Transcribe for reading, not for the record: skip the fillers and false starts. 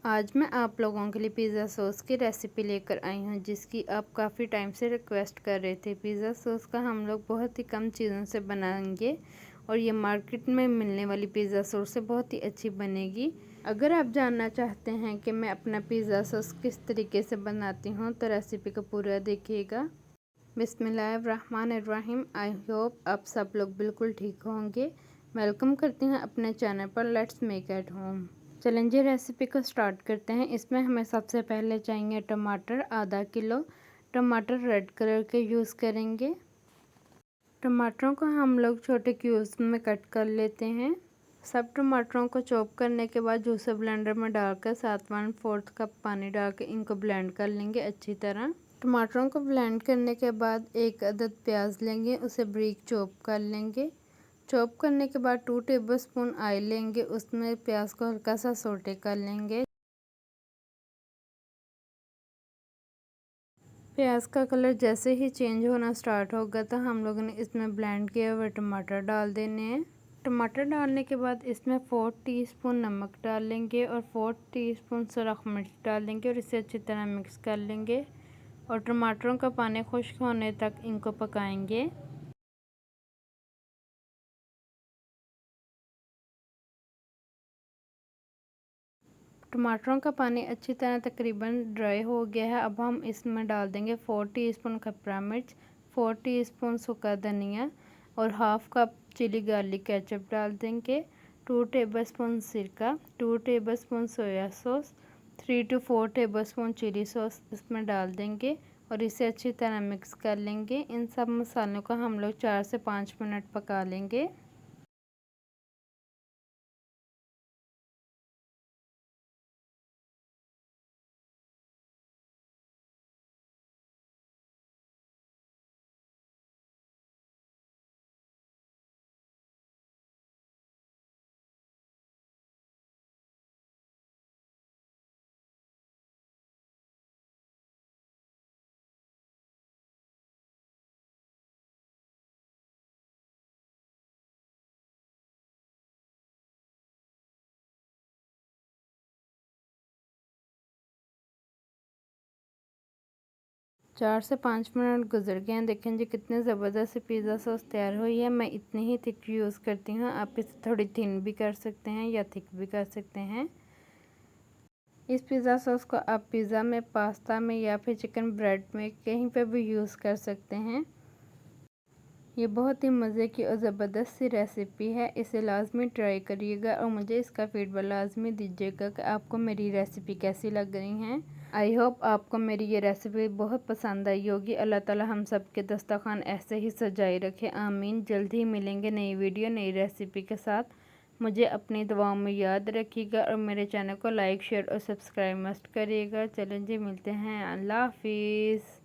आज मैं आप लोगों के लिए पिज़्ज़ा सॉस की रेसिपी लेकर आई हूँ, जिसकी आप काफ़ी टाइम से रिक्वेस्ट कर रहे थे। पिज़्ज़ा सॉस का हम लोग बहुत ही कम चीज़ों से बनाएंगे और ये मार्केट में मिलने वाली पिज़्ज़ा सॉस से बहुत ही अच्छी बनेगी। अगर आप जानना चाहते हैं कि मैं अपना पिज़्ज़ा सॉस किस तरीके से बनाती हूँ तो रेसिपी को पूरा देखिएगा। बिस्मिल्लाहिर्रहमानिर्रहीम। आई होप आप सब लोग बिल्कुल ठीक होंगे। वेलकम करती हूँ अपने चैनल पर लेट्स मेक एट होम। चलें जी, रेसिपी को स्टार्ट करते हैं। इसमें हमें सबसे पहले चाहिए टमाटर आधा किलो। टमाटर रेड कलर के यूज़ करेंगे। टमाटरों को हम लोग छोटे क्यूब्स में कट कर लेते हैं। सब टमाटरों को चॉप करने के बाद जूसर ब्लेंडर में डालकर 7/4 कप पानी डाल के इनको ब्लेंड कर लेंगे अच्छी तरह। टमाटरों को ब्लेंड करने के बाद एक अदद प्याज लेंगे, उसे बारीक चॉप कर लेंगे। चॉप करने के बाद 2 टेबलस्पून ऑयल लेंगे, उसमें प्याज को हल्का सा सौटे कर लेंगे। प्याज का कलर जैसे ही चेंज होना स्टार्ट होगा तो हम लोगों ने इसमें ब्लेंड किए हुए टमाटर डाल देने हैं। टमाटर डालने के बाद इसमें 4 टीस्पून नमक डाल लेंगे और 4 टीस्पून सुरख मिर्च डाल लेंगे और इसे अच्छी तरह मिक्स कर लेंगे और टमाटरों का पानी खुश्क होने तक इनको पकाएंगे। टमाटरों का पानी अच्छी तरह तकरीबन ड्राई हो गया है। अब हम इसमें डाल देंगे 4 टीस्पून खपरा मिर्च, 4 टीस्पून सूखा धनिया और half cup chilli garlic ketchup डाल देंगे। 2 टेबलस्पून सिरका, 2 tablespoon soya sauce, 3 to 4 tablespoon chilli sauce इसमें डाल देंगे और इसे अच्छी तरह मिक्स कर लेंगे। इन सब मसालों को हम लोग 4 से 5 मिनट पका लेंगे। चार से 5 मिनट गुजर गए हैं। देखें जी कितने ज़बरदस्त पिज़्ज़ा सॉस तैयार हुई है। मैं इतनी ही थिक यूज़ करती हूँ, आप इसे थोड़ी थिन भी कर सकते हैं या थिक भी कर सकते हैं। इस पिज़्ज़ा सॉस को आप पिज़्ज़ा में, पास्ता में या फिर चिकन ब्रेड में कहीं पर भी यूज़ कर सकते हैं। ये बहुत ही मज़े की और ज़बरदस्त सी रेसिपी है। इसे लाजमी ट्राई करिएगा और मुझे इसका फीडबैक लाजमी दीजिएगा कि आपको मेरी रेसिपी कैसी लग रही हैं। आई होप आपको मेरी ये रेसिपी बहुत पसंद आई होगी। अल्लाह ताला हम सब के दस्तरखान ऐसे ही सजाए रखे, आमीन। जल्द ही मिलेंगे नई वीडियो नई रेसिपी के साथ। मुझे अपनी दुआओं में याद रखिएगा और मेरे चैनल को लाइक शेयर और सब्सक्राइब मस्ट करिएगा। चलें जी, मिलते हैं। अल्लाह हाफिज़।